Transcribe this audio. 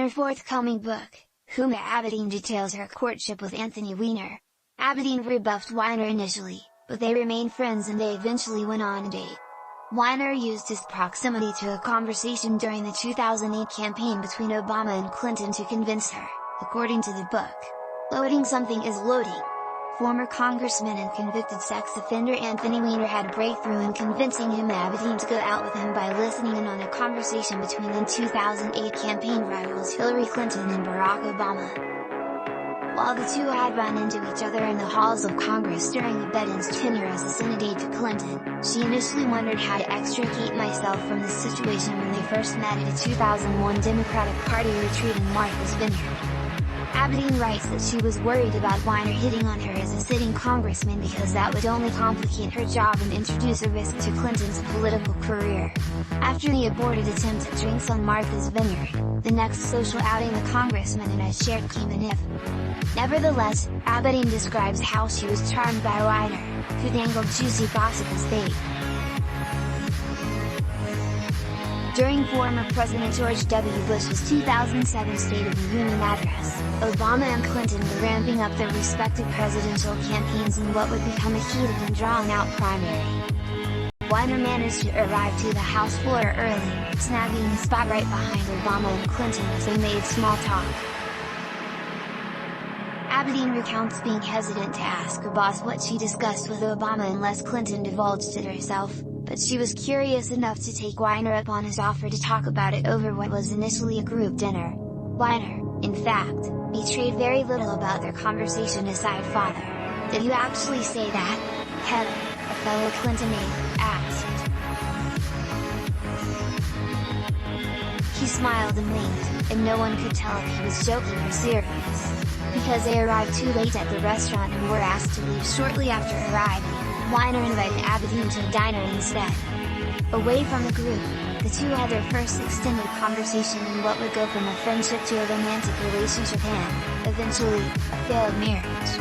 their forthcoming book, Huma Abedin details her courtship with Anthony Weiner. Abedin rebuffed Weiner initially, but they remained friends and they eventually went on a date. Weiner used his proximity to a conversation during the 2008 campaign between Obama and Clinton to convince her, according to the book. Loading something is loading. Former congressman and convicted sex offender Anthony Weiner had a breakthrough in convincing Huma Abedin to go out with him by listening in on a conversation between the 2008 campaign rivals Hillary Clinton and Barack Obama. While the two had run into each other in the halls of Congress during Abedin's tenure as a Senate aide to Clinton, she initially wondered how to extricate myself from this situation when they first met at a 2001 Democratic Party retreat in Martha's Vineyard. Abedin writes that she was worried about Weiner hitting on her as a sitting congressman because that would only complicate her job and introduce a risk to Clinton's political career. After the aborted attempt at drinks on Martha's Vineyard, the next social outing the congressman and I shared came an if. Nevertheless, Abedin describes how she was charmed by Weiner, who dangled juicy gossip as bait. During former President George W. Bush's 2007 State of the Union address, Obama and Clinton were ramping up their respective presidential campaigns in what would become a heated and drawn-out primary. Weiner managed to arrive to the House floor early, snagging a spot right behind Obama and Clinton as they made small talk. Abedin recounts being hesitant to ask her boss what she discussed with Obama unless Clinton divulged it herself, but she was curious enough to take Weiner up on his offer to talk about it over what was initially a group dinner. Weiner, in fact, betrayed very little about their conversation aside father. "Did you actually say that, Heather?" a fellow Clinton aide asked. He smiled and winked, and no one could tell if he was joking or serious. Because they arrived too late at the restaurant and were asked to leave shortly after arriving, Weiner invited Abedin to a diner instead. Away from the group, the two had their first extended conversation in what would go from a friendship to a romantic relationship and, eventually, a failed marriage.